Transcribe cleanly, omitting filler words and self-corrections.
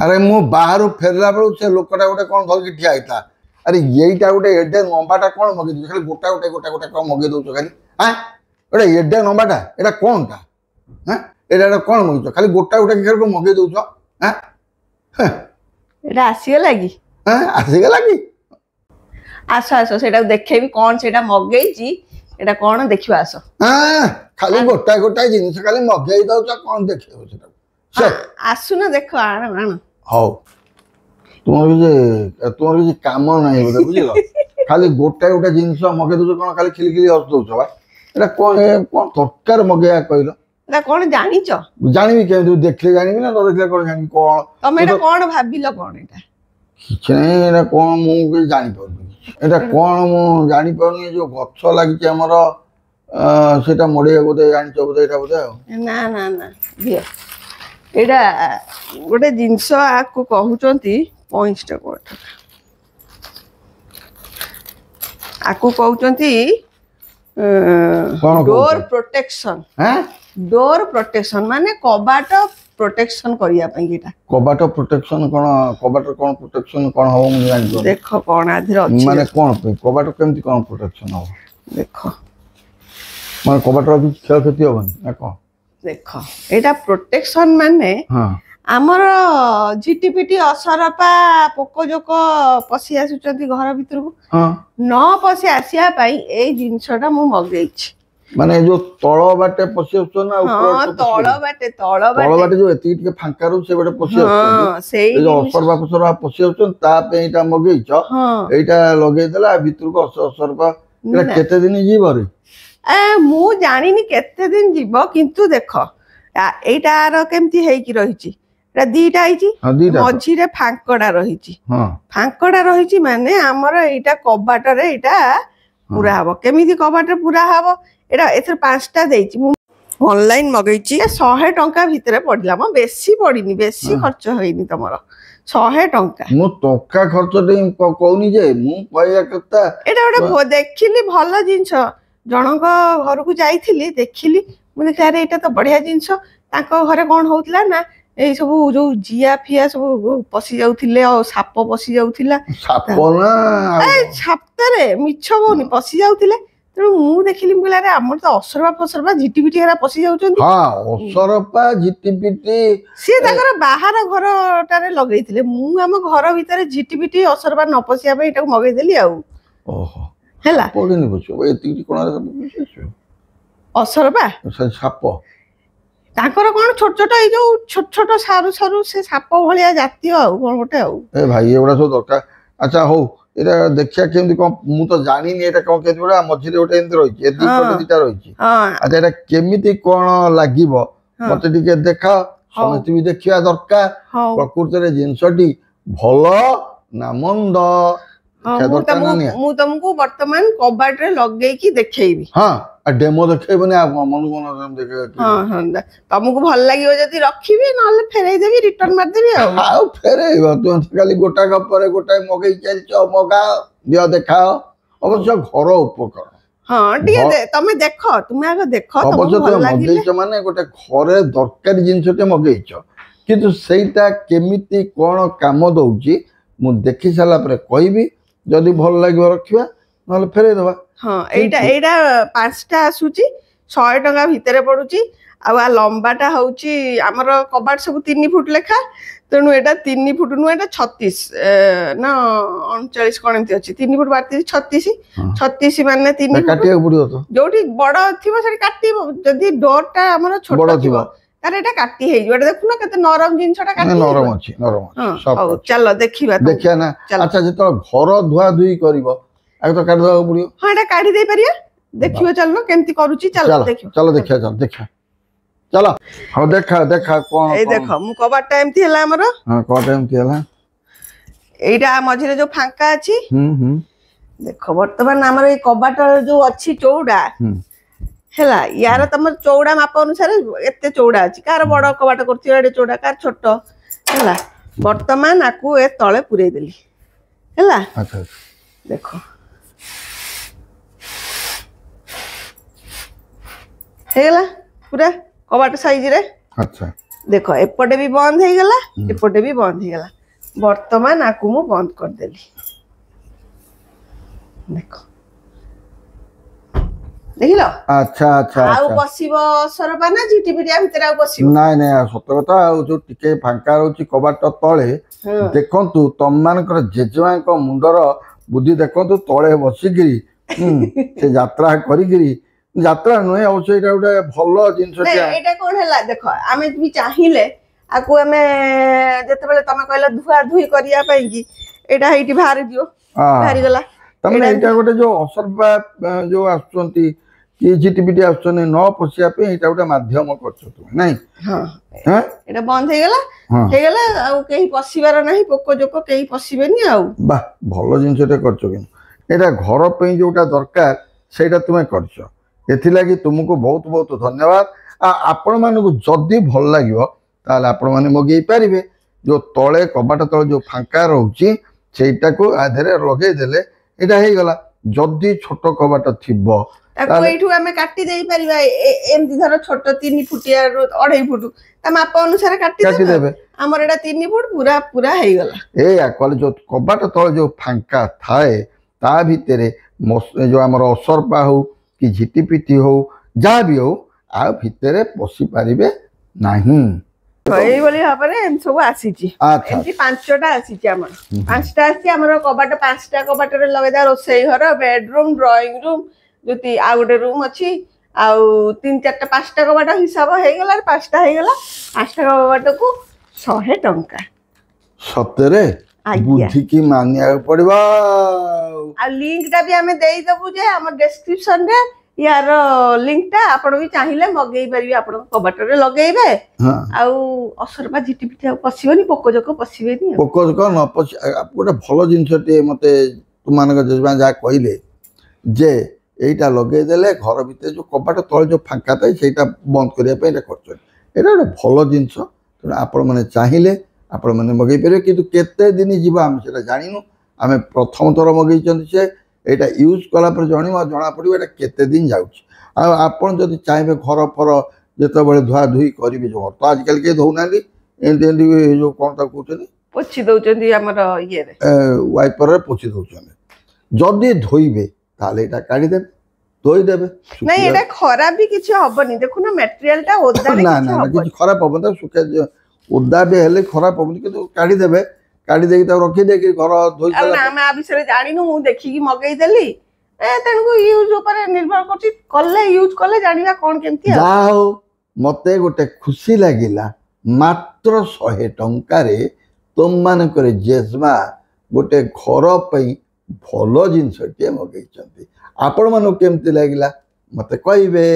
अरे मु बाहर फेरला बेलू से लोकटा गोटे कौन धरिक ठिया होता अरे यहीटा गोटे एडे नंबाटा कौन मगे दे खाली गोटा गोटे गोटा गोटा कौन मगे दौच खाली हाँ गोटे एडे नंबाटा एटा कौनटा हाँ एटा कौन मगे खाली गोटा गोटा खेल मगे दौच हाँ एटा आसीगला कि हाँ आसीगला कि आस आस सेटा देखेबी कौन सेटा मगेइची एटा कौन देखियो आस हाँ खाली गोटा गोटा जिनिस खाली मगे दौच कौन देखियो सेटा आसु ना देखो आण आण हौ तुम किसी काम नहीं बोले बुझल खाली गोटा गोटा जिनस मगे दौच कौन खाली खिली खिली हस दौच बा एटा कौन कौन दरकार मगेया कहल एटा कौन जानिच जानिबी केमि देखले जानिबी ना न देखले कौन जानि कौन तमे एटा कौन भाबिलो कौन एटा किछ नहीं एटा कौन मु के जानि परनी एटा कौन मु जानि परनी जो गछ लागि हमर सेटा मोड़े बोधे जानि बोधे एटा बोधे ना ना ना दिया एटा गोटे जिनस आकु कहउचंती 5 टका आकु कहउचंती डोर प्रोटेक्शन हैं डोर प्रोटेक्शन माने कबाट प्रोटेक्शन करिया पई एटा कबाट प्रोटेक्शन कोन प्रोटेक्शन कोन हो मु जानि देखो कोन आधीर अछि माने कोन कबाट केमति कोन प्रोटेक्शन हो देखो माने कबाट भी खेल खेती होबनी ना कोन देखो एटा प्रोटेक्शन माने हां हमर जीटीपीटी असरपा पोको जोको पसी आसुचंती घर भीतर को हां न पसी आसिया पई ए जिंसटा मु मगेइछि माने जो तळ बाटे पसी आसु ना ऊपर हां तळ बाटे जो एती के फांका रु से बाटे पसी आसु हां सेई जो असरपा पसी आसु ता पे एटा मगेइछ एटा लगेइ देला भीतर को असरपा एटा केते दिन जीव रे मु जानिनी केते दिन जीव किंतु देखो एटा आरो केमती हेई की रहिछि एटा दीटा आइछि मझी रे फांकड़ा रहिछि हां फांकड़ा रहिछि माने हमर एटा कबाट रे एटा पूरा हबो केमिति कबाट रे पूरा हबो एटा एथर 5टा देइछि मु ऑनलाइन मगैछि 100 टंका भितरे पड़िला म बेसी पड़िनी बेसी खर्च होइनी तमरो 100 टंका मु टंका खर्च देई कहउनी जे मु कहया कता एटा ओटा देखिली भलो जिंस जनक घर को जाइथिली देखिली मु देखा रे एटा तो बढ़िया जिंस ताको घरे कोन होतला ना ए सब जो जिया फिया सब पसी जाउथिले और साप पसी जाउथिला साप ना ए छापतरे मिछ होनी पसी जाउथिले तेणु मु देखिली बोला रे हमर तो असरबा फसरबा झिटिपिटी हेरा पसी जाउचंती हां असरपा झिटिपिटी से ताकर बाहर घरटारे लगैथिले मु हम घर भीतर झिटिपिटी असरबा न पसिया पे एटा मगै देली आ ओहो हैला पगनी बचो एती कोन असरबा साप ताकर कोन छोट छोट ए जो छोट छोट सारु सारु से साप भलिया जातीय आ कोन गोटे आ ए भाई एवडा सब दरकार अच्छा हो एटा देखिया केमति कोन मु तो जानि नि एटा कोन केति बडा मझिरे गोटे एंत रहिछि एती कोन दिटा रहिछि हां अच्छा एटा केमिति कोन लागिबो मते टिके देखा समस्त भी देखिया दरकार प्रकृति रे जिंसटी भलो ना मंद मु तुमको वर्तमान कबाट रे लगै की देखैबी हां आ डेमो देखैबनी आ मन मन देखे हां हां तुमको भल लागियो जदी रखिबी नले फेरै देबी रिटर्न मार देबी आ फेरैबो तू खाली गोटा कपरे गोटा मगै चलछ मगा दियो देखाओ अवश्य घर उपकर हां ठीक तमे देखो तुमे आगे देखो तुमको भल लागैछ माने गोटे घरे दरकारी जिंसटे मगैछ किंतु सेटा केमिति कोन काम दउची मु देखि साला पर कहबी जदि भल लागियो रखिबा नले फेरै देबा हां एटा एटा 5टा आसुची 100 टका भितरे पडुची आ लंबाटा होउची हमर कबाट सब 3 फुट लेखा तेनु एटा 3 फुट नु एटा 36 ना 39 कोन एंती अछि 3 फुट 32 36 माने 3 फुट काटिया पडियो तो जोठी बड़ थिबो सेठी काटिबो जदि डोरटा हमर छोट थिबो तारे एटा काटी हे जो एटा देखु ना कते नरम जिंसटा काटी नरम अछि सब चलो देखिबा देखिया ना अच्छा जेतो घर धुआ धुई करबो आगे तो काट दो पड़ियो हां एटा काटी दे परिया देखियो चलनो केमती करूची चलो देखियो चलो देखिया चल देखा चलो हां देखा देखा कोन ए देखो मु कबाट टाइम थी हला हमरो हां को टाइम थी हला एटा मझिरे जो फांका अछि देखो वर्तमान हमर ए कबाट जो अछि चौड़ा हैला यार तमर चौड़ा माप अनुसार एते चौड़ा अछि कार बड़ कबाट करथियो एडे चौड़ा कार छोट हैला वर्तमान आकू ए तळे पुरै देली हैला अच्छा देखो हेला पूरा कबाट साइज रे अच्छा देख एपटे भी बंद हो गला एपटे भी बंद हो गला वर्तमान आकु मु बंद कर देली देखो देखिलो अच्छा अच्छा आउ बसिबो सरपा ना झिटिपिटिया भितर आउ बसिबो नाइ नाइ सत कथा जो टिके फांका रहउची कबाट तळे देखंतु तम मानकर जेजवांक मुंडर बुद्धि देखंतु तळे बसिगिरी से यात्रा करिगिरी यात्रा नुहे अवश्य एटा गोटे भलो जिंस एटा कोन हला देखो आमे भी चाहिले आकु आमे जते बेले तमे कहला धुआ धुई करिया पई की एटा हेटी बाहर दियो बाहर गला तमने एटा गोटे जो असरपा जो आछंती कि झिटिपिटी आछने न पसिया पे एटा गोटे माध्यम करछ तू नाही हां हां एटा बंद हे गला आ केही पसिबार नाही पोको जोको केही पसिबेनी आउ बा भलो जिंस एटा करछ कि एटा घर पे जोटा दरकार सेटा तुमे करछ एथिलागी तुमको बहुत बहुत धन्यवाद आपण मानकु जदी भल लागिवो ताले आपण माने मगेई पारिबे जो तळे कबाट तळे जो फांका रहउची सेटा को आधरे लगे देले एटा हे गला जदी छोट कबाट थिबो ताको एठू हमें काटी देई परिबा एमती धर छोट 3 फुटिया 2.5 फुट ता माप अनुसार काटी देबे हमर एटा 3 फुट पूरा पूरा हे गला ए कल जो कबाट तळे जो फांका थाए ता भितरे जो हमर असरपा हो कि झिटिपिटी हो जा भी हो आ भितरे पसी पारिबे नाही कई बोली भाबरे एम सब आसीची एमती पांचटा आसीची हमर पांचटा आसी हमर कबाट पांचटा कबाट रे लगेदा रोसई घर बेडरूम ड्राइंग रूम जोती आ गोटे रूम अछि आ 3-4टा 5टा कबाट हिसाब हे गला 5टा हे गला 5टा कबाट को 100 टंका सतरे बुद्धि की मानिया पड़बा आ लिंक टा भी हमें देई दबु जे हमर डिस्क्रिप्शन रे यार लिंक टा आपण भी चाहिए मगेई पारिबे आपण कबाट रे लगेइबे आ असरपा झिटिपिटी आ पसिबनी पोको जको पसिबेनी पोको जको न पसि गोटे भलो जिंसटे मते तुम मानक जजबा जा कहिले जे एटा लगे देले घर भितर जो कबाट तळे जो फांका थाए सेटा बंद करिया पे एटा करछ एटा गोटे भलो जिंस त आपण माने चाहिए आपण माने मगेई पारे किंतु केते दिन जीवा हम सेटा जानिनु आमे प्रथम थर मगेई चंदी से एटा यूज कला पर जणिमा जना पड़िबो एटा केते दिन जाउछ आ आपण जदि चाहेबे घर पर जेते बेले धुआ धुई करिवे जो तो आजकल के धोउनाली एंड जो कोन ता कहउछनी पोछि दउचंदी हमर ये रे वाइपर रे पोछि दउछनी जदि धोइबे ताले एटा काढी देबे धोई देबे नहीं एटा खराब भी किछ हबनी देखु ना मटेरियल ता ओदा रे ना ना किछ खराब हबन ता सुखे ओदा बे हेले खराब हबनी कि काढी देबे काढी देकी ता रखी दे कि घर धोई आ ना मैं आ विषय जानिनु मु देखि कि मगेई देली ए तनको यूज ऊपर निर्भर करछि कले यूज कले जानिबा कोन केमती जाओ मते गोटे खुशी लागिला मात्र 100 टंका रे तुम मान करे जेजमा गोटे घर पई भलो जिंसटे मगेई चंती आपण मानो केमती लागिला मते कहिबे।